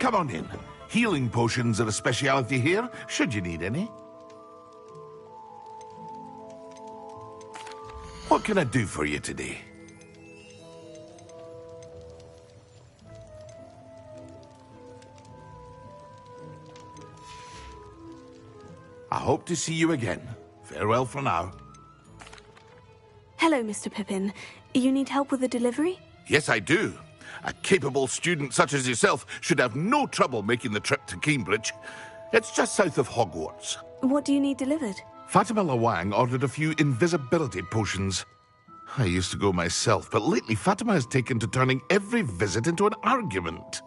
Come on in. Healing potions are a speciality here, should you need any. What can I do for you today? I hope to see you again. Farewell for now. Hello, Mr. Pippin. You need help with a delivery? Yes, I do. A capable student such as yourself should have no trouble making the trip to Cambridge. It's just south of Hogwarts. What do you need delivered? Fatima Lawang ordered a few invisibility potions. I used to go myself, but lately Fatima has taken to turning every visit into an argument.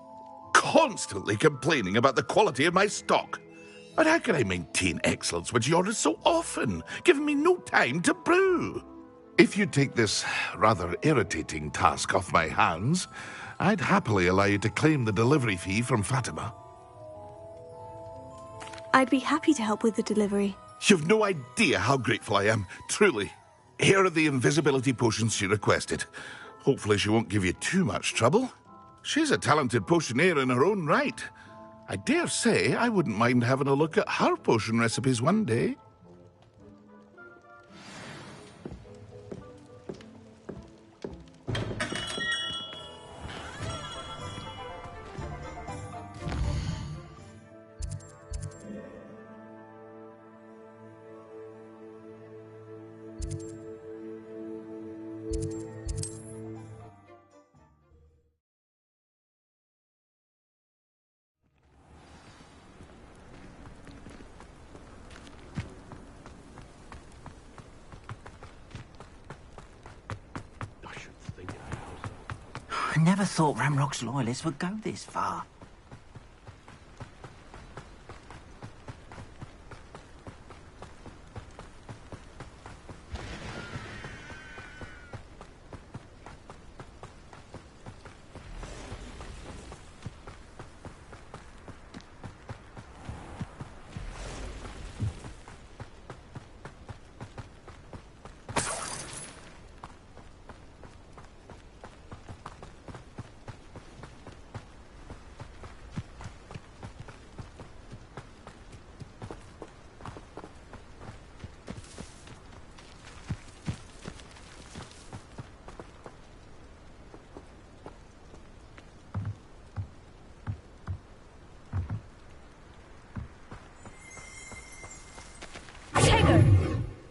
Constantly complaining about the quality of my stock. But how can I maintain excellence when she orders so often, giving me no time to brew? If you take this rather irritating task off my hands, I'd happily allow you to claim the delivery fee from Fatima. I'd be happy to help with the delivery. You've no idea how grateful I am, truly. Here are the invisibility potions she requested. Hopefully she won't give you too much trouble. She's a talented potioneer in her own right. I dare say I wouldn't mind having a look at her potion recipes one day. I never thought Ramrock's loyalists would go this far.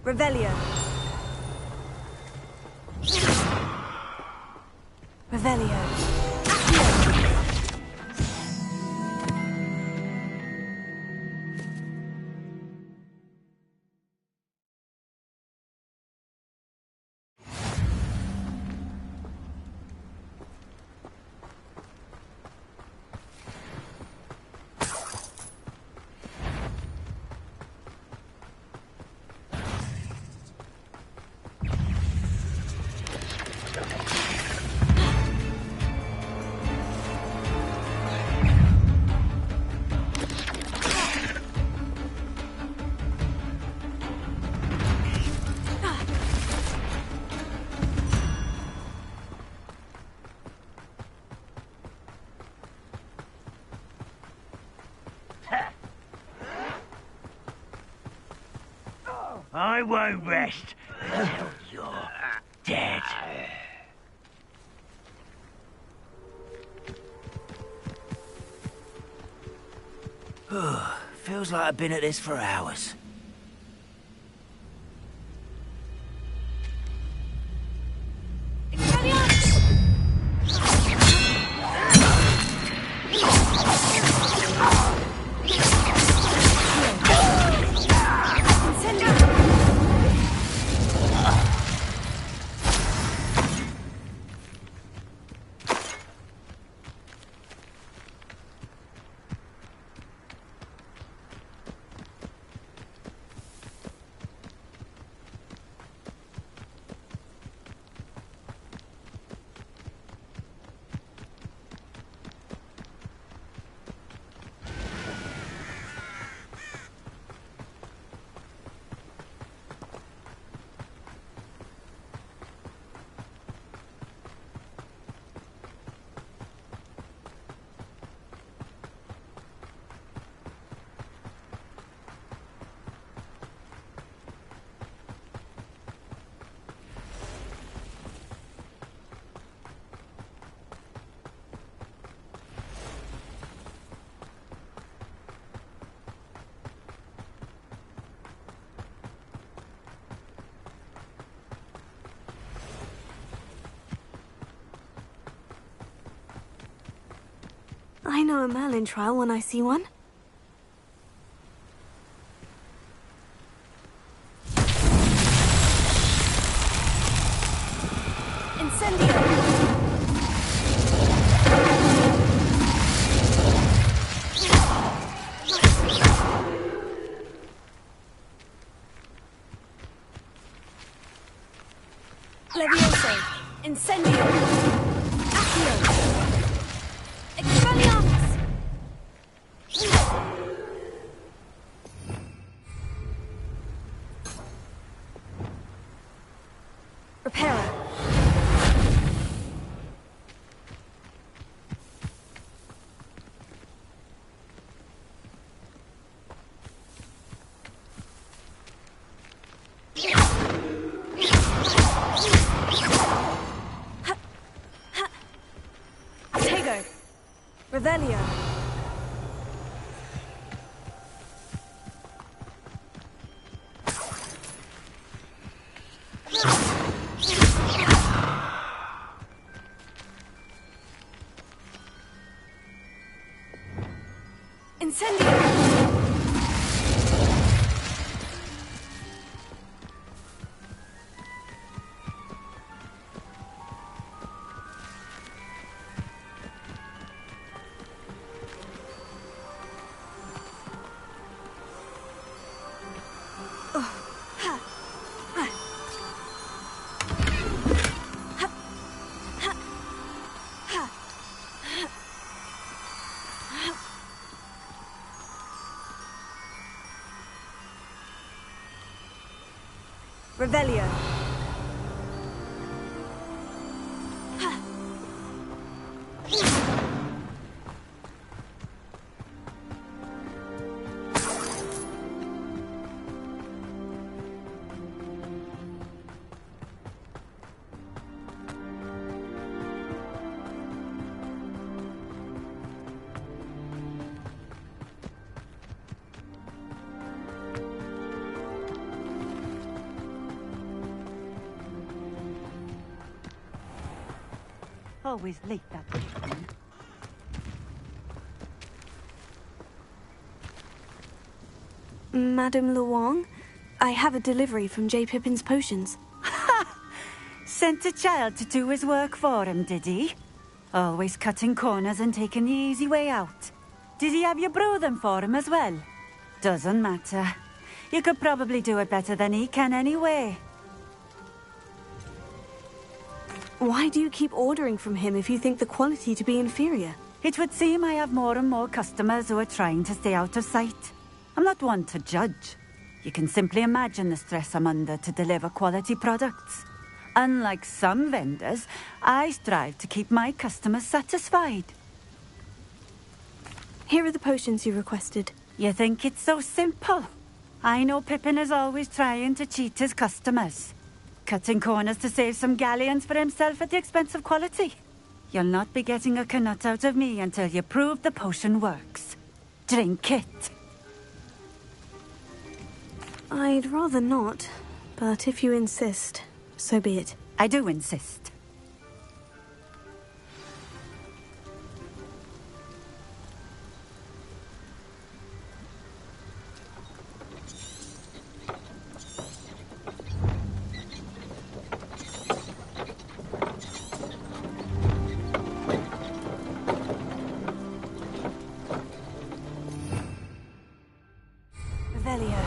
Revelio. Revelio. I won't rest until you're dead. Feels like I've been at this for hours. I know a Merlin trial when I see one. Incendio! Levioso! Incendio! Accio! Expelliarmus! Reparo! Revelio. Incendio. Revelio. Always late that way. Madame Luong, I have a delivery from J. Pippin's potions. Sent a child to do his work for him, did he? Always cutting corners and taking the easy way out. Did he have you brew them for him as well? Doesn't matter. You could probably do it better than he can anyway. Why do you keep ordering from him if you think the quality to be inferior? It would seem I have more and more customers who are trying to stay out of sight. I'm not one to judge. You can simply imagine the stress I'm under to deliver quality products. Unlike some vendors, I strive to keep my customers satisfied. Here are the potions you requested. You think it's so simple? I know Pippin is always trying to cheat his customers. Cutting corners to save some galleons for himself at the expense of quality. You'll not be getting a canut out of me until you prove the potion works. Drink it. I'd rather not, but if you insist, so be it. I do insist. Revelio.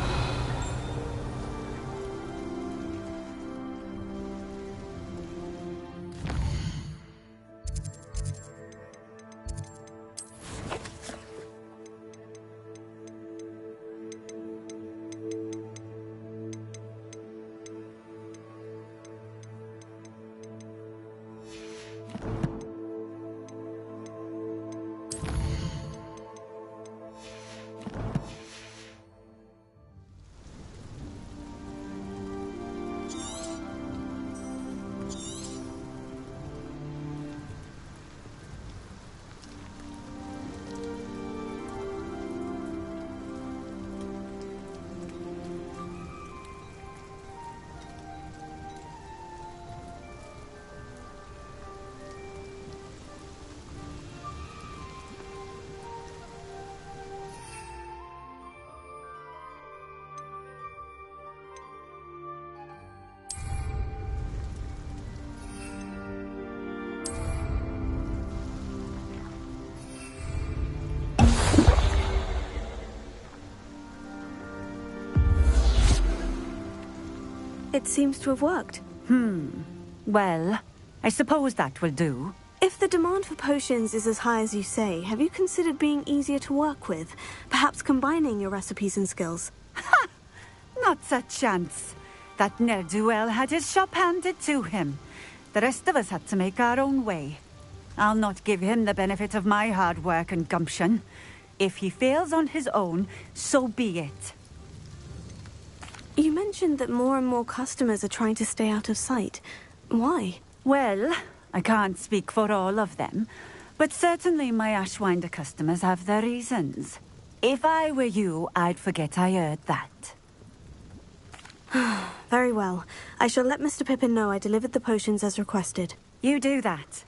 It seems to have worked. Well, I suppose that will do. If the demand for potions is as high as you say, have you considered being easier to work with? Perhaps combining your recipes and skills? Not a chance. That ne'er-do-well had his shop handed to him. The rest of us had to make our own way. I'll not give him the benefit of my hard work and gumption. If he fails on his own, so be it. You mentioned that more and more customers are trying to stay out of sight. Why? Well, I can't speak for all of them, but certainly my Ashwinder customers have their reasons. If I were you, I'd forget I heard that. Very well. I shall let Mr. Pippin know I delivered the potions as requested. You do that.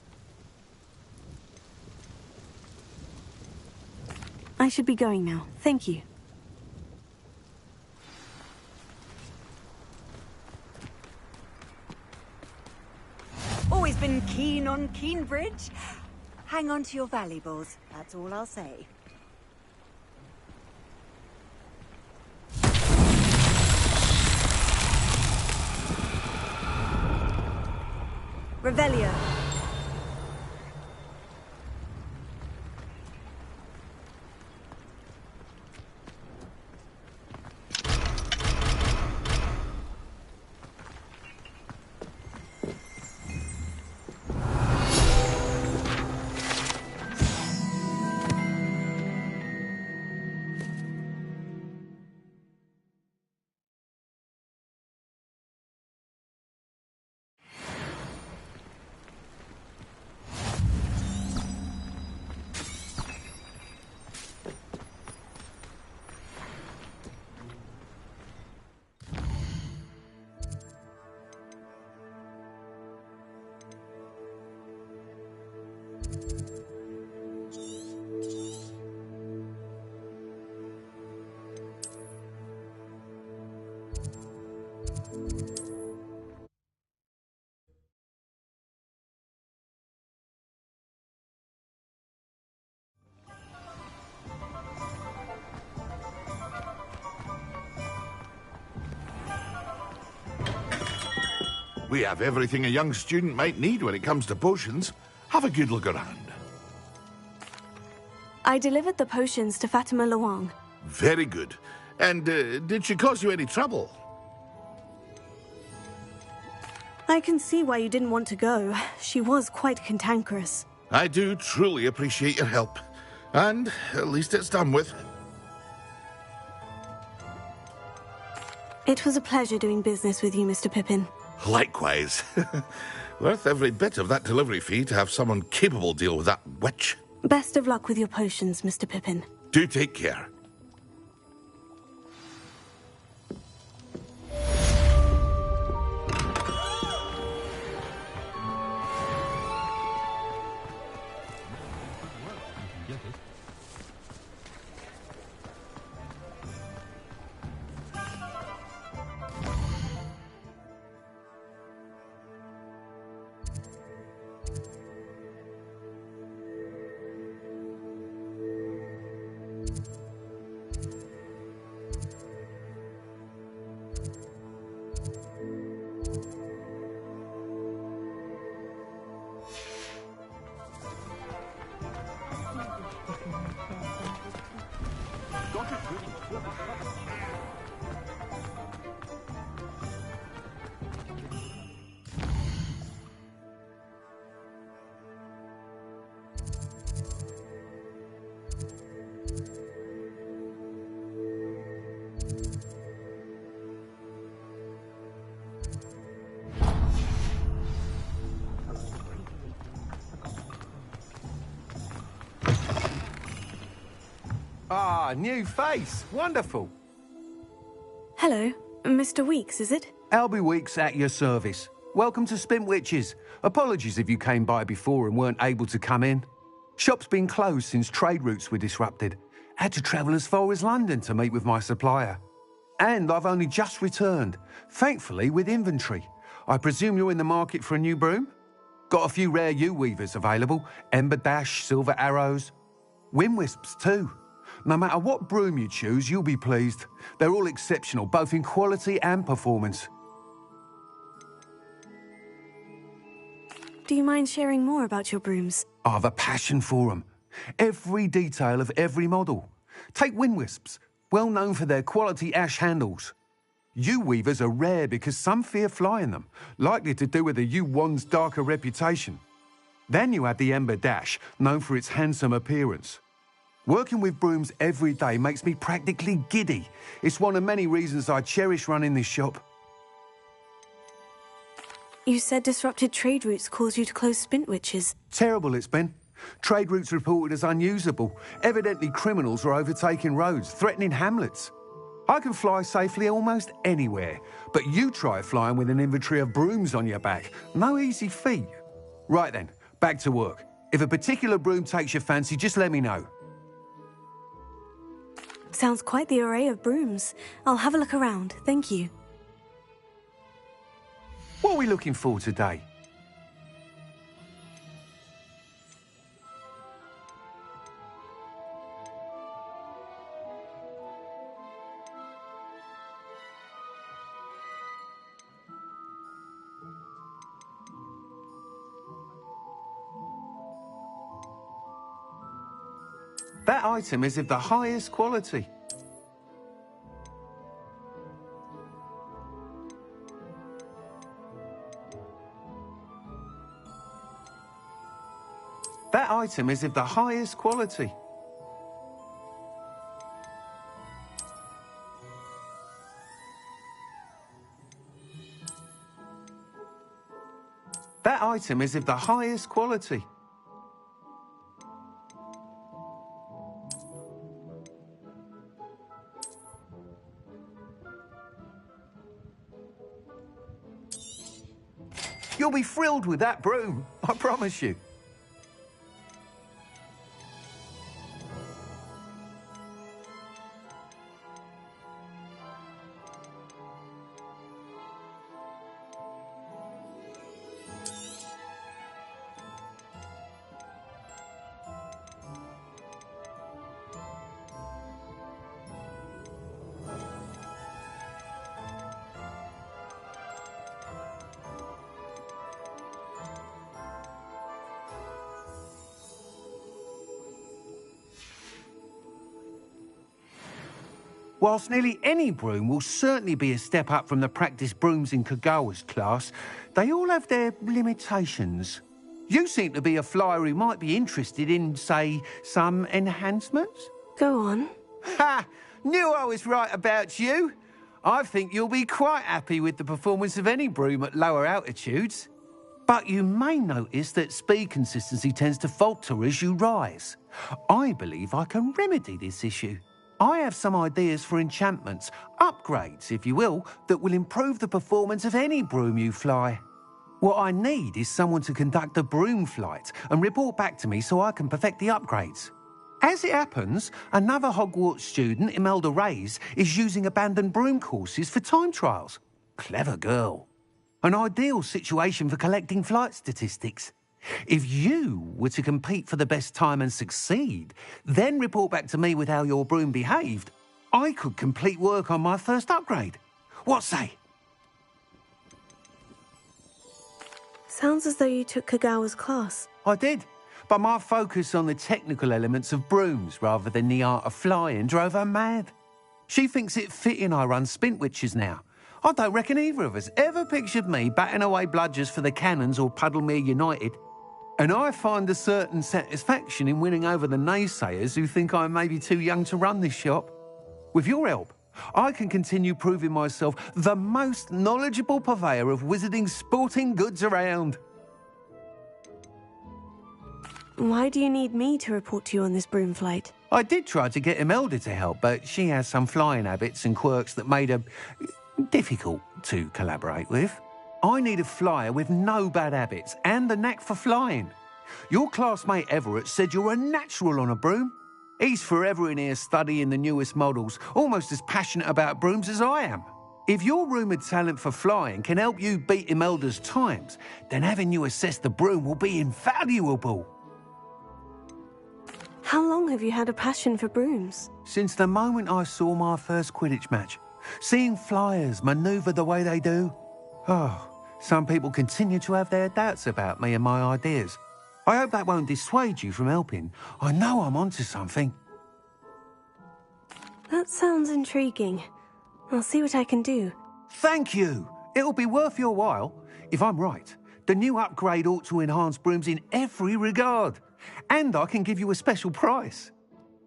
I should be going now. Thank you. Always been keen on Keenbridge. Hang on to your valuables, that's all I'll say. Revelio. We have everything a young student might need when it comes to potions. Have a good look around. I delivered the potions to Fatima Luang. Very good. And did she cause you any trouble? I can see why you didn't want to go. She was quite cantankerous. I do truly appreciate your help. And at least it's done with. It was a pleasure doing business with you, Mr. Pippin. Likewise. Worth every bit of that delivery fee to have someone capable deal with that witch. Best of luck with your potions, Mr. Pippin. Do take care. Ah, new face. Wonderful. Hello. Mr. Weeks, is it? Albie Weeks at your service. Welcome to Spintwitches. Apologies if you came by before and weren't able to come in. Shop's been closed since trade routes were disrupted. Had to travel as far as London to meet with my supplier. And I've only just returned, thankfully with inventory. I presume you're in the market for a new broom? Got a few rare yew-weavers available. Ember Dash, Silver Arrows. Wind-wisps too. No matter what broom you choose, you'll be pleased. They're all exceptional, both in quality and performance. Do you mind sharing more about your brooms? I have a passion for them. Every detail of every model. Take wind wisps, well known for their quality ash handles. Yew weavers are rare because some fear flying them, likely to do with the yew wand's darker reputation. Then you have the ember dash, known for its handsome appearance. Working with brooms every day makes me practically giddy. It's one of many reasons I cherish running this shop. You said disrupted trade routes caused you to close Spintwitches. Terrible it's been. Trade routes reported as unusable. Evidently criminals are overtaking roads, threatening hamlets. I can fly safely almost anywhere, but you try flying with an inventory of brooms on your back. No easy feat. Right then, back to work. If a particular broom takes your fancy, just let me know. Sounds quite the array of brooms. I'll have a look around, thank you. What are we looking for today? That item is of the highest quality. That item is of the highest quality. That item is of the highest quality. You'll be thrilled with that broom, I promise you. Whilst nearly any broom will certainly be a step up from the practice brooms in Kagawa's class, they all have their limitations. You seem to be a flyer who might be interested in, say, some enhancements? Go on. Ha! Knew I was right about you. I think you'll be quite happy with the performance of any broom at lower altitudes. But you may notice that speed consistency tends to falter as you rise. I believe I can remedy this issue. I have some ideas for enchantments, upgrades, if you will, that will improve the performance of any broom you fly. What I need is someone to conduct a broom flight and report back to me so I can perfect the upgrades. As it happens, another Hogwarts student, Imelda Reyes, is using abandoned broom courses for time trials. Clever girl. An ideal situation for collecting flight statistics. If you were to compete for the best time and succeed, then report back to me with how your broom behaved, I could complete work on my first upgrade. What say? Sounds as though you took Kagawa's class. I did, but my focus on the technical elements of brooms rather than the art of flying drove her mad. She thinks it fitting I run Spintwitches now. I don't reckon either of us ever pictured me batting away bludgers for the Cannons or Puddlemere United. And I find a certain satisfaction in winning over the naysayers who think I may be too young to run this shop. With your help, I can continue proving myself the most knowledgeable purveyor of wizarding sporting goods around. Why do you need me to report to you on this broom flight? I did try to get Imelda to help, but she has some flying habits and quirks that made her difficult to collaborate with. I need a flyer with no bad habits and the knack for flying. Your classmate Everett said you're a natural on a broom. He's forever in here studying the newest models, almost as passionate about brooms as I am. If your rumoured talent for flying can help you beat Imelda's times, then having you assess the broom will be invaluable. How long have you had a passion for brooms? Since the moment I saw my first Quidditch match. Seeing flyers manoeuvre the way they do. Oh, some people continue to have their doubts about me and my ideas. I hope that won't dissuade you from helping. I know I'm onto something. That sounds intriguing. I'll see what I can do. Thank you. It'll be worth your while. If I'm right, the new upgrade ought to enhance brooms in every regard. And I can give you a special price.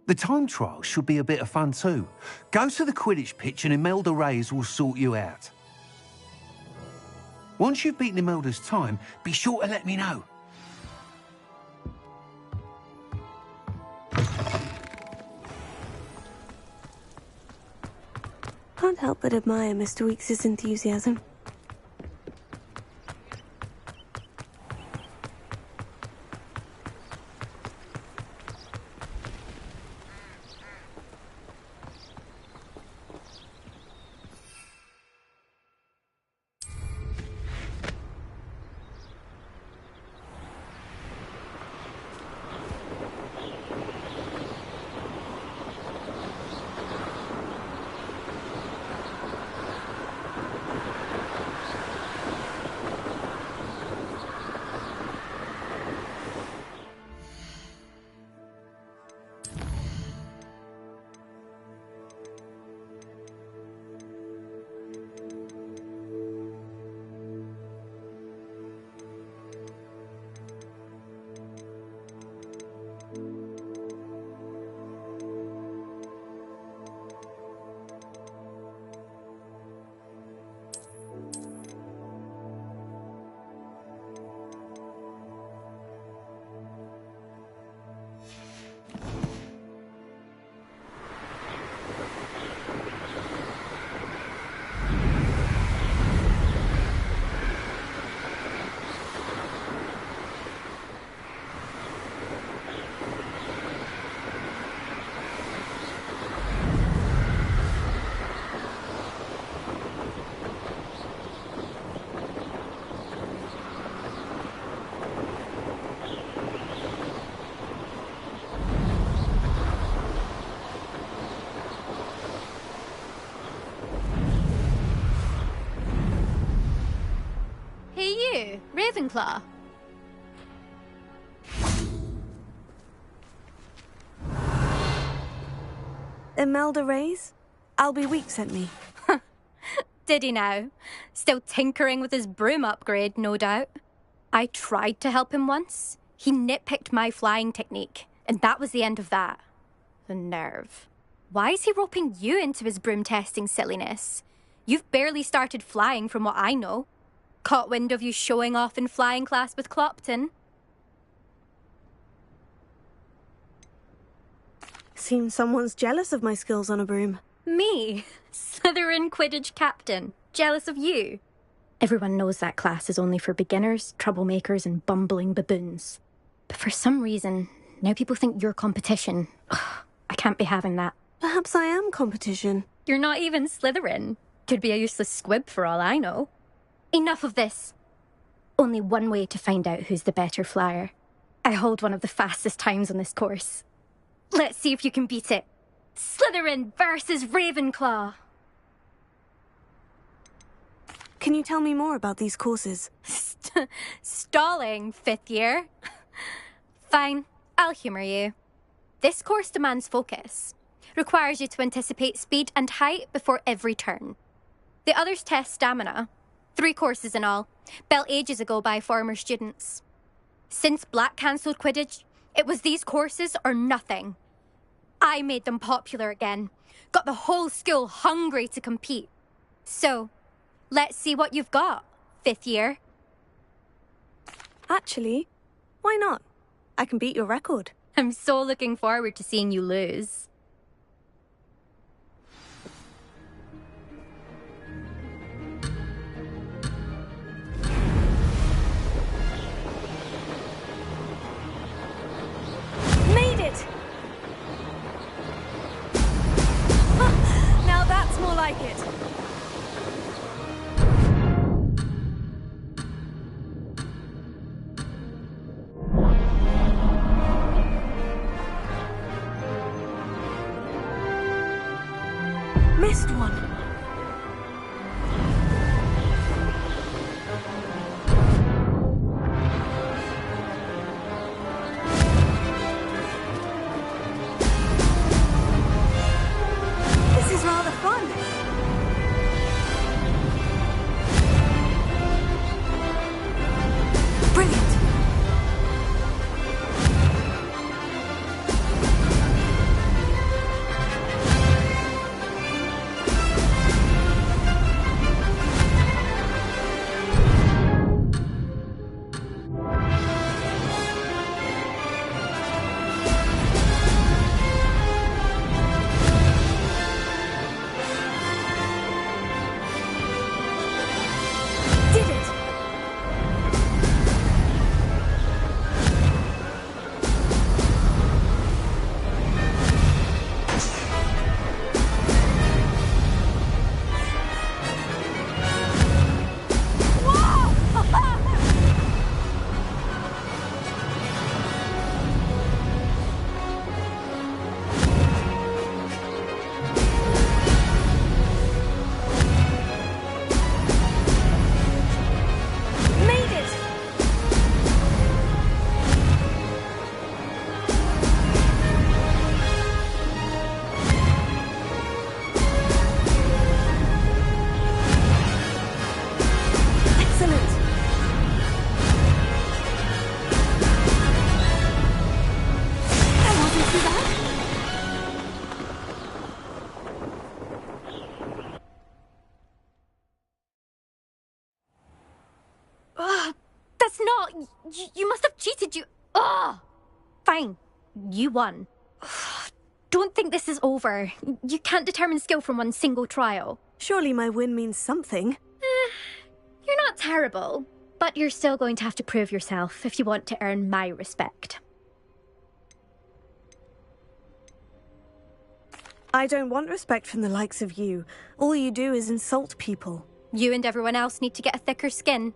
The time trial should be a bit of fun too. Go to the Quidditch pitch and Imelda Reyes will sort you out. Once you've beaten Imelda's time, be sure to let me know. Can't help but admire Mr. Weekes' enthusiasm. Ravenclaw. Imelda Reyes? Albie Week sent me. Did he now? Still tinkering with his broom upgrade, no doubt. I tried to help him once. He nitpicked my flying technique, and that was the end of that. The nerve. Why is he roping you into his broom testing silliness? You've barely started flying from what I know. Caught wind of you showing off in flying class with Clopton. Seems someone's jealous of my skills on a broom. Me? Slytherin Quidditch captain. Jealous of you? Everyone knows that class is only for beginners, troublemakers, and bumbling baboons. But for some reason, now people think you're competition. Ugh, I can't be having that. Perhaps I am competition. You're not even Slytherin. Could be a useless squib for all I know. Enough of this. Only one way to find out who's the better flyer. I hold one of the fastest times on this course. Let's see if you can beat it. Slytherin versus Ravenclaw. Can you tell me more about these courses? Stalling, 5th year? Fine, I'll humour you. This course demands focus. Requires you to anticipate speed and height before every turn. The others test stamina. 3 courses in all, built ages ago by former students. Since Black cancelled Quidditch, it was these courses or nothing. I made them popular again, got the whole school hungry to compete. So, let's see what you've got, 5th year. Actually, why not? I can beat your record. I'm so looking forward to seeing you lose. Made it! Now that's more like it. Missed one. You must have cheated, you... Ugh! Fine. You won. Don't think this is over. You can't determine skill from one single trial. Surely my win means something. You're not terrible, but you're still going to have to prove yourself if you want to earn my respect. I don't want respect from the likes of you. All you do is insult people. You and everyone else need to get a thicker skin.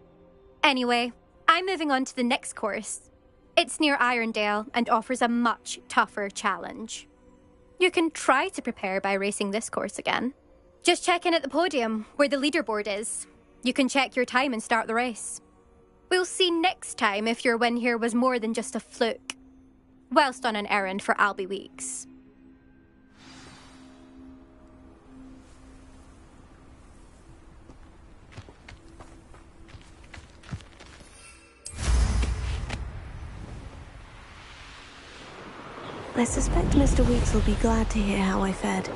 Anyway, I'm moving on to the next course. It's near Irondale and offers a much tougher challenge. You can try to prepare by racing this course again. Just check in at the podium, where the leaderboard is. You can check your time and start the race. We'll see next time if your win here was more than just a fluke. Whilst on an errand for Albie Weeks. I suspect Mr. Weeks will be glad to hear how I fared.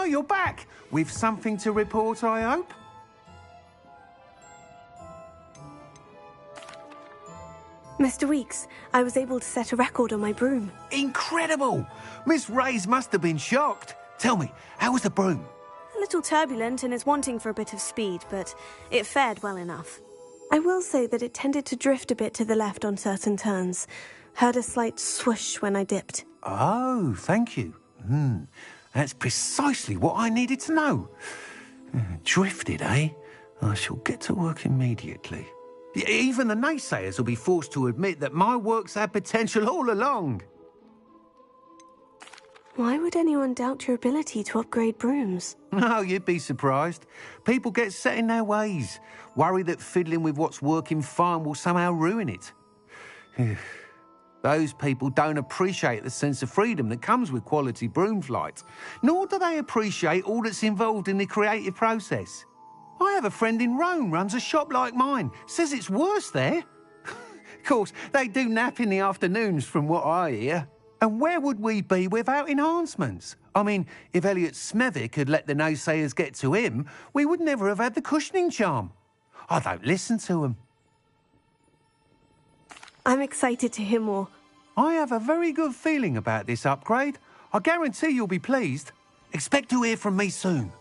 Oh, you're back! With something to report, I hope? Mr. Weeks, I was able to set a record on my broom. Incredible! Miss Reyes must have been shocked. Tell me, how was the broom? A little turbulent and is wanting for a bit of speed, but it fared well enough. I will say that it tended to drift a bit to the left on certain turns. Heard a slight swoosh when I dipped. Oh, thank you. That's precisely what I needed to know. Drifted, eh? I shall get to work immediately. Even the naysayers will be forced to admit that my work's had potential all along. Why would anyone doubt your ability to upgrade brooms? Oh, you'd be surprised. People get set in their ways, worry that fiddling with what's working fine will somehow ruin it. Those people don't appreciate the sense of freedom that comes with quality broom flight, nor do they appreciate all that's involved in the creative process. I have a friend in Rome runs a shop like mine, says it's worse there. Of course, they do nap in the afternoons from what I hear. And where would we be without enhancements? I mean, if Elliot Smethwick had let the naysayers get to him, we would never have had the cushioning charm. I don't listen to them. I'm excited to hear more. I have a very good feeling about this upgrade. I guarantee you'll be pleased. Expect to hear from me soon.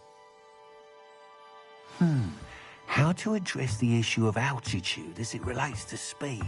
How to address the issue of altitude as it relates to speed?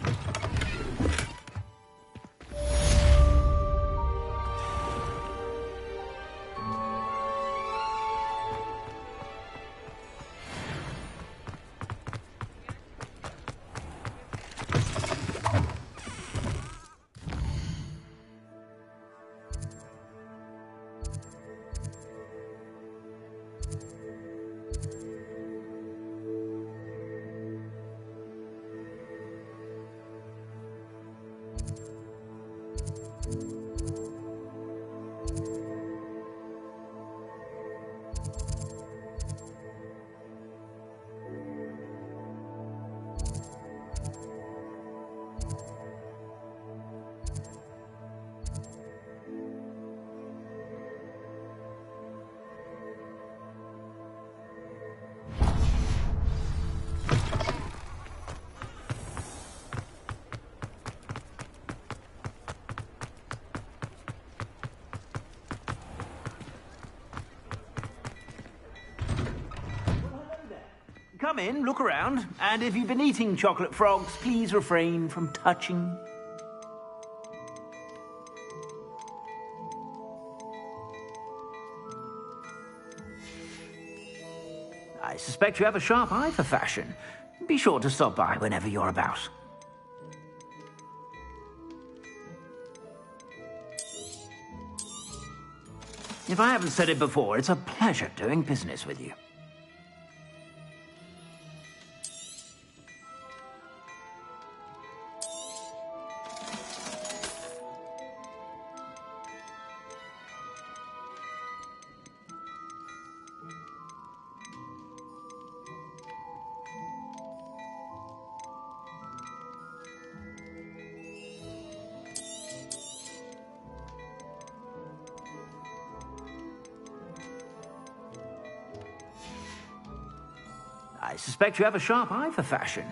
Come in, look around, and if you've been eating chocolate frogs, please refrain from touching. I suspect you have a sharp eye for fashion. Be sure to stop by whenever you're about. If I haven't said it before, it's a pleasure doing business with you. I suspect you have a sharp eye for fashion.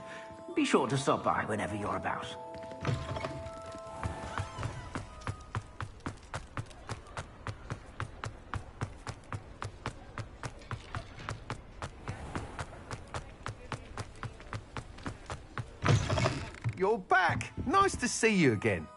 Be sure to stop by whenever you're about. You're back. Nice to see you again.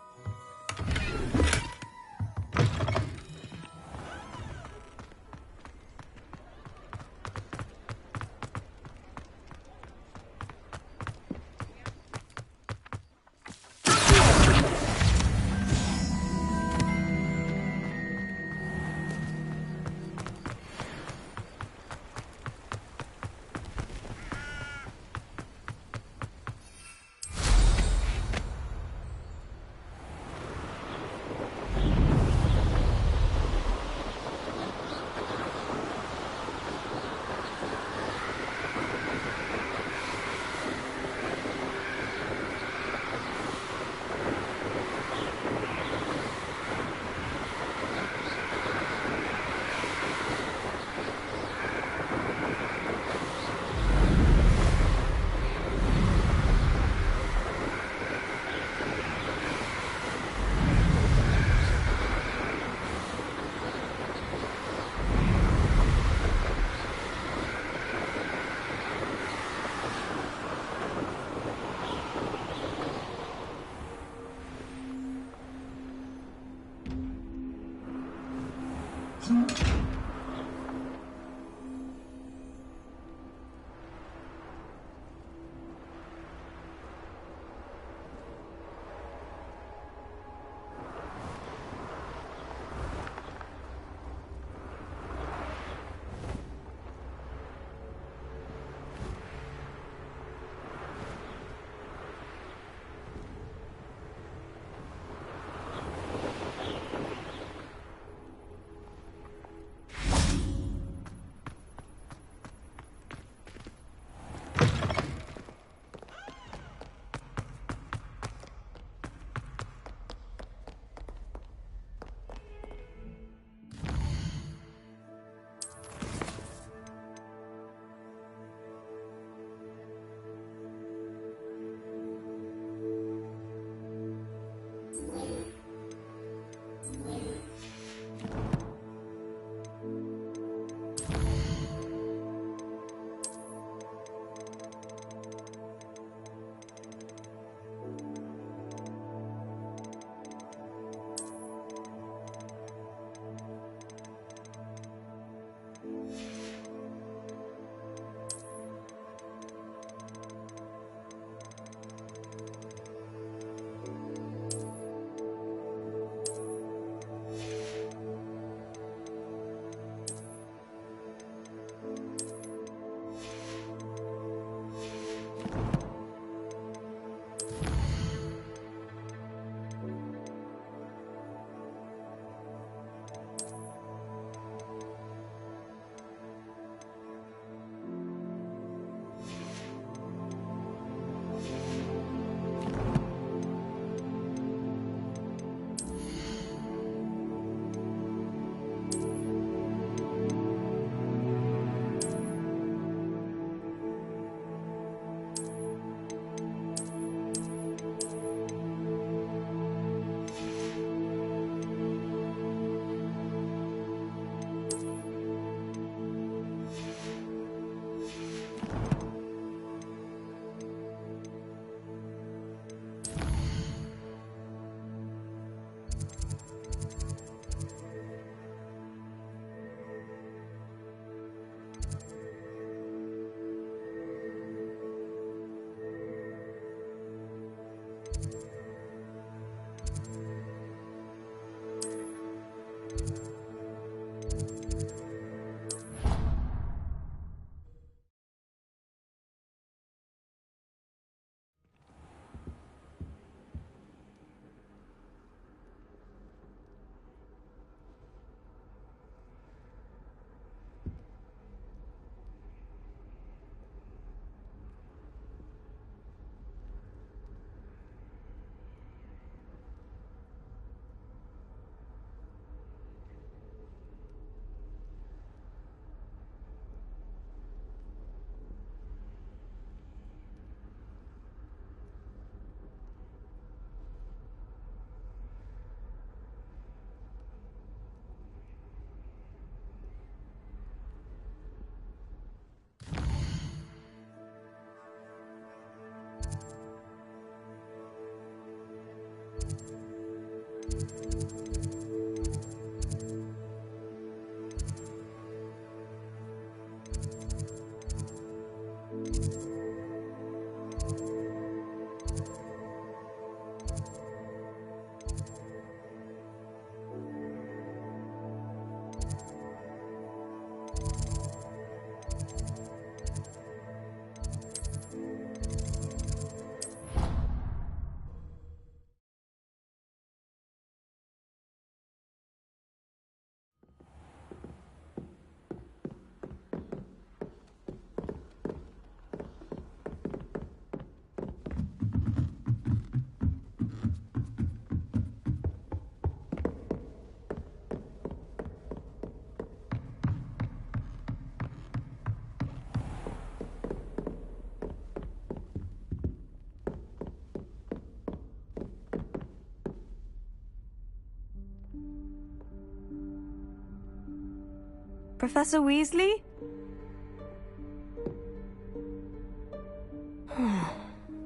Professor Weasley?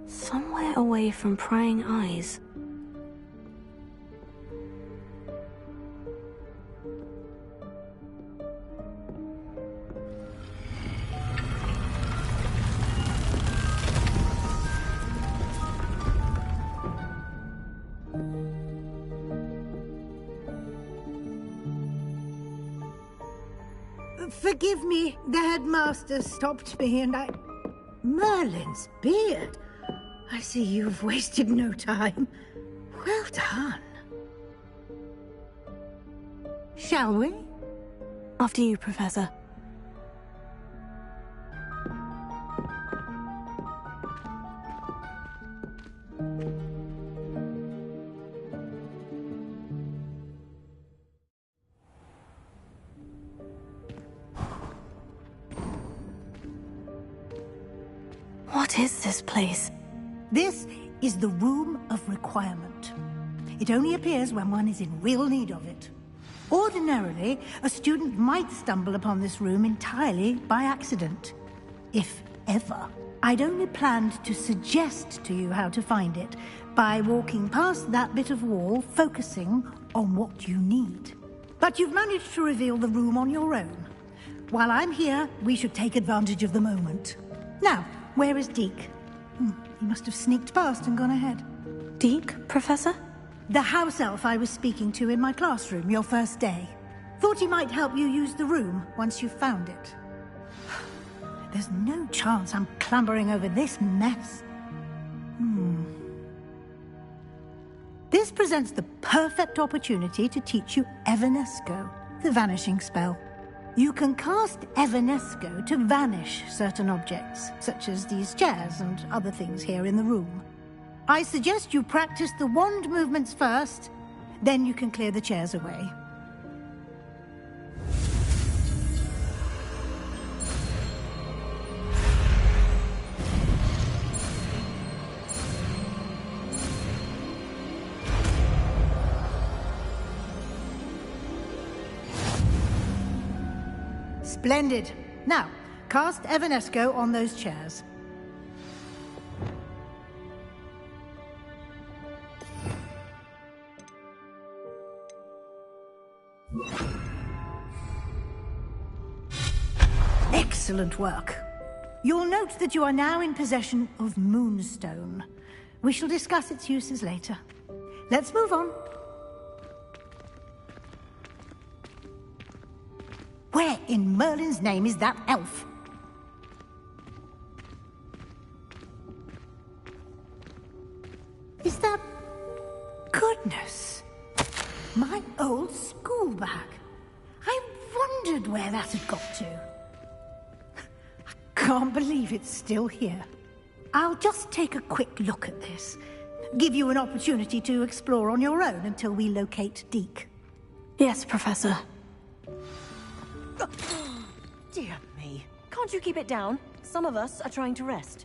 Somewhere away from prying eyes. Forgive me, the headmaster stopped me and I... Merlin's beard! I see you've wasted no time. Well done. Shall we? After you, Professor. What is this place? This is the Room of Requirement. It only appears when one is in real need of it. Ordinarily, a student might stumble upon this room entirely by accident. If ever. I'd only planned to suggest to you how to find it by walking past that bit of wall, focusing on what you need. But you've managed to reveal the room on your own. While I'm here, we should take advantage of the moment. Now, where is Deke? He must have sneaked past and gone ahead. Deke, Professor? The house elf I was speaking to in my classroom your first day. Thought he might help you use the room once you found it. There's no chance I'm clambering over this mess. This presents the perfect opportunity to teach you Evanesco, the vanishing spell. You can cast Evanesco to vanish certain objects, such as these chairs and other things here in the room. I suggest you practice the wand movements first, then you can clear the chairs away. Splendid. Now, cast Evanesco on those chairs. Excellent work. You'll note that you are now in possession of Moonstone. We shall discuss its uses later. Let's move on. Where in Merlin's name is that elf? Is that... Goodness! My old school bag. I wondered where that had got to. I can't believe it's still here. I'll just take a quick look at this. Give you an opportunity to explore on your own until we locate Deke. Yes, Professor. Dear me. Can't you keep it down? Some of us are trying to rest.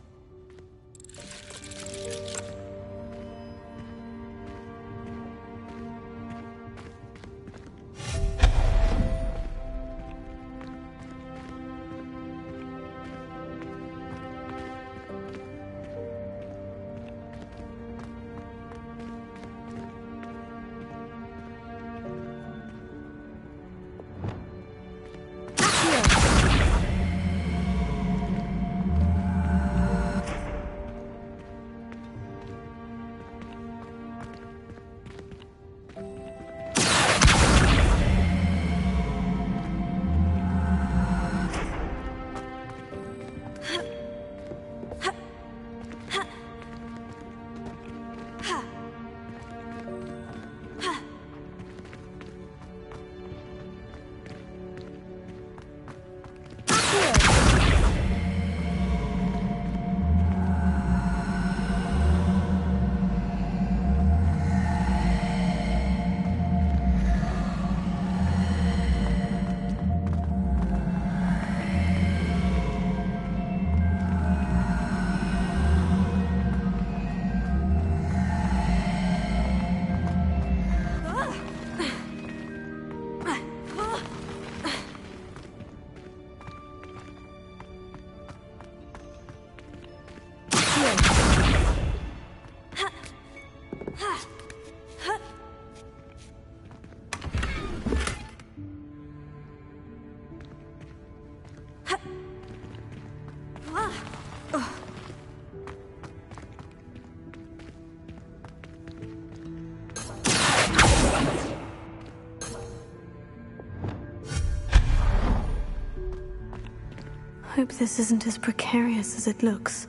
hope this isn't as precarious as it looks.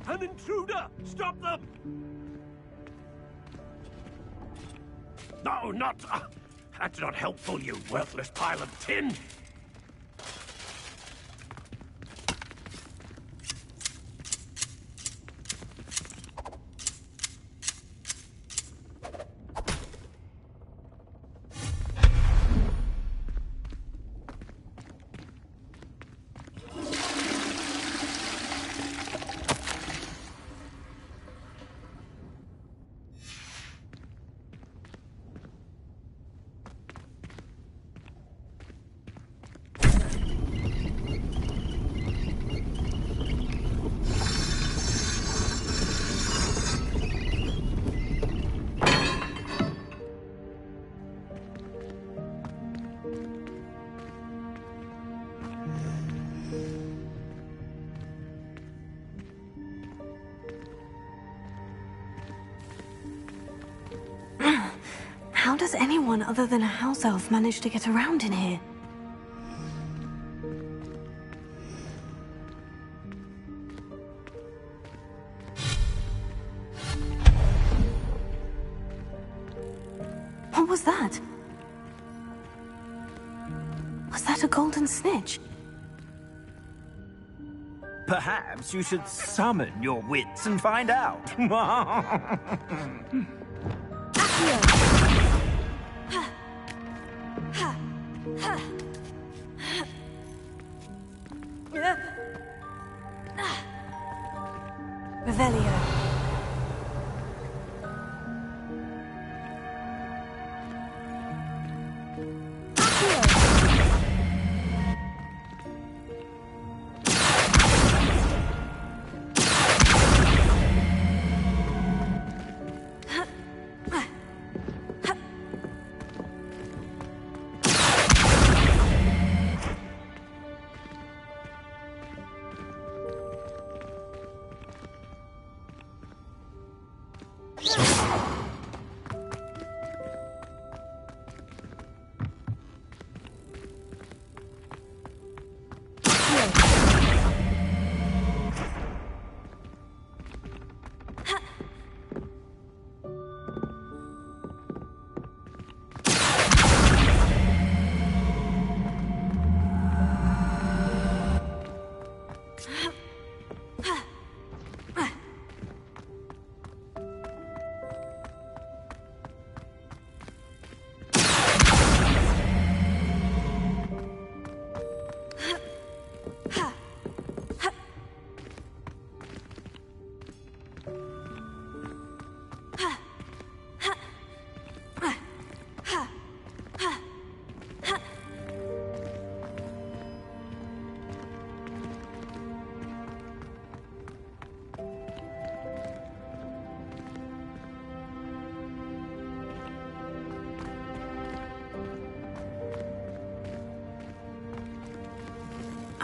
An intruder! Stop them! No, not... that's not helpful, you worthless pile of tin! How does anyone other than a house elf manage to get around in here? What was that? Was that a golden snitch? Perhaps you should summon your wits and find out. Revelio.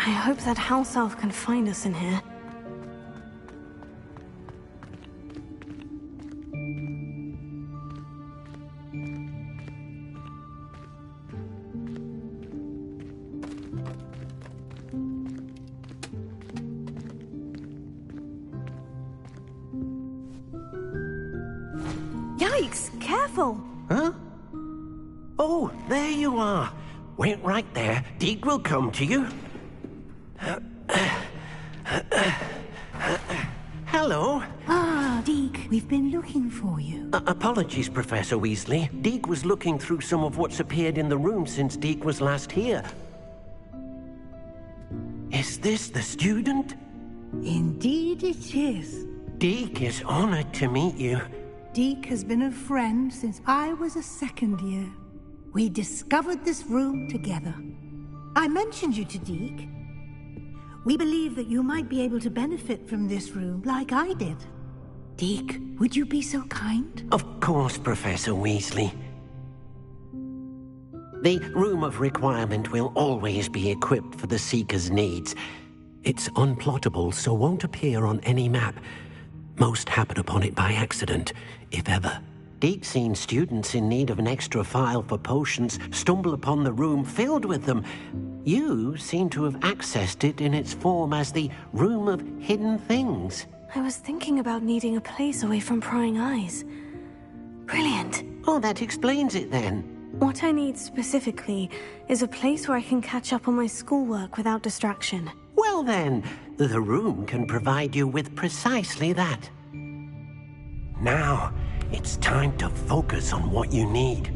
I hope that house elf can find us in here. Yikes! Careful! Huh? Oh, there you are. Wait right there. Deek will come to you. Hello. Ah, Deek, we've been looking for you. Apologies, Professor Weasley. Deek was looking through some of what's appeared in the room since Deek was last here. Is this the student? Indeed it is. Deek is honored to meet you. Deek has been a friend since I was a second year. We discovered this room together. I mentioned you to Deek. We believe that you might be able to benefit from this room like I did. Deek, would you be so kind? Of course, Professor Weasley. The Room of Requirement will always be equipped for the Seeker's needs. It's unplottable, so won't appear on any map. Most happen upon it by accident, if ever. Deke's seen students in need of an extra file for potions stumble upon the room filled with them. You seem to have accessed it in its form as the Room of Hidden Things. I was thinking about needing a place away from prying eyes. Brilliant. Oh, that explains it then. What I need specifically is a place where I can catch up on my schoolwork without distraction. Well then, the room can provide you with precisely that. Now, it's time to focus on what you need.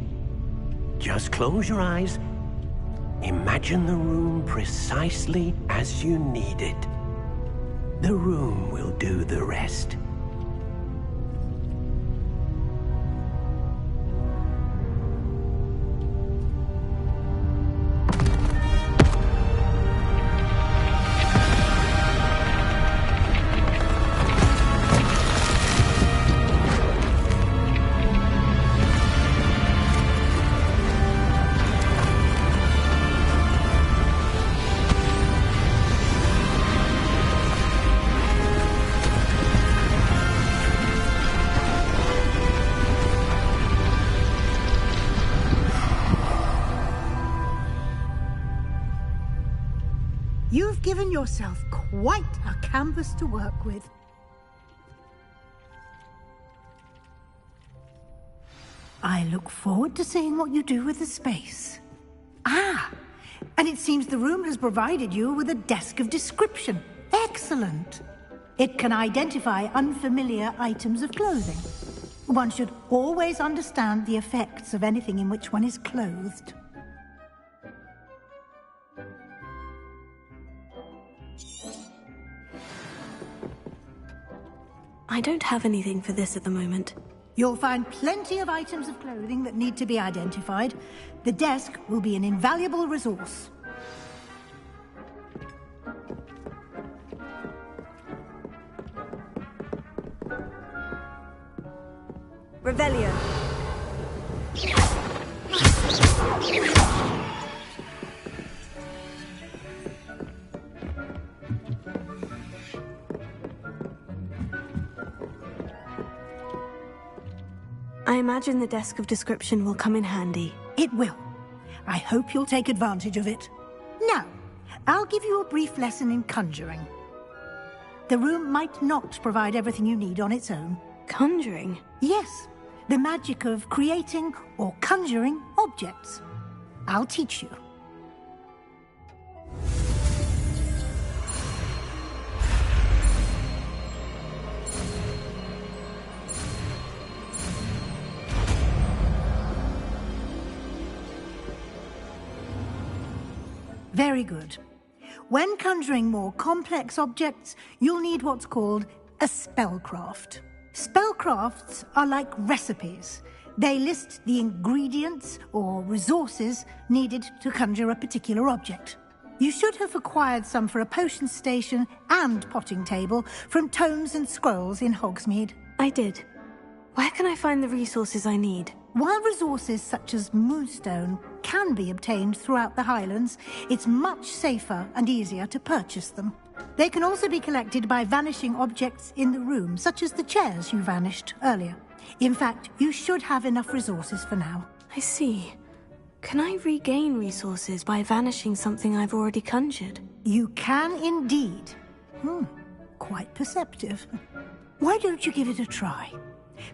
Just close your eyes. Imagine the room precisely as you need it. The room will do the rest. You've given yourself quite a canvas to work with. I look forward to seeing what you do with the space. Ah, and it seems the room has provided you with a desk of description. Excellent. It can identify unfamiliar items of clothing. One should always understand the effects of anything in which one is clothed. I don't have anything for this at the moment. You'll find plenty of items of clothing that need to be identified. The desk will be an invaluable resource. Revelio. I imagine the desk of description will come in handy. It will. I hope you'll take advantage of it. Now, I'll give you a brief lesson in conjuring. The room might not provide everything you need on its own. Conjuring? Yes, the magic of creating or conjuring objects. I'll teach you. Very good. When conjuring more complex objects, you'll need what's called a spellcraft. Spellcrafts are like recipes. They list the ingredients or resources needed to conjure a particular object. You should have acquired some for a potion station and potting table from tomes and scrolls in Hogsmeade. I did. Where can I find the resources I need? While resources such as moonstone can be obtained throughout the Highlands, it's much safer and easier to purchase them. They can also be collected by vanishing objects in the room, such as the chairs you vanished earlier. In fact, you should have enough resources for now. I see. Can I regain resources by vanishing something I've already conjured? You can indeed. Quite perceptive. Why don't you give it a try?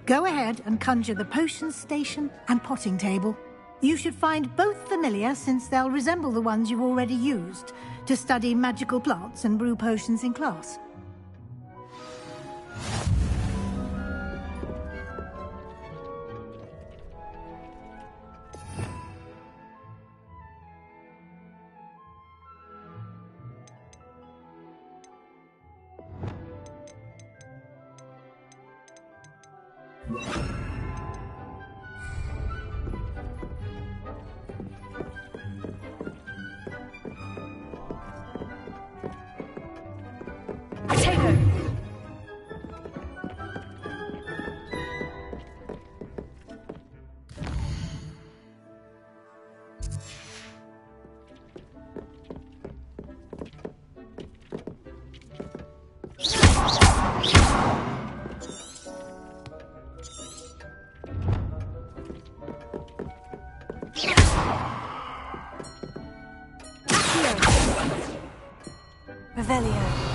Go ahead and conjure the potion station and potting table. You should find both familiar, since they'll resemble the ones you've already used to study magical plants and brew potions in class. Revelio.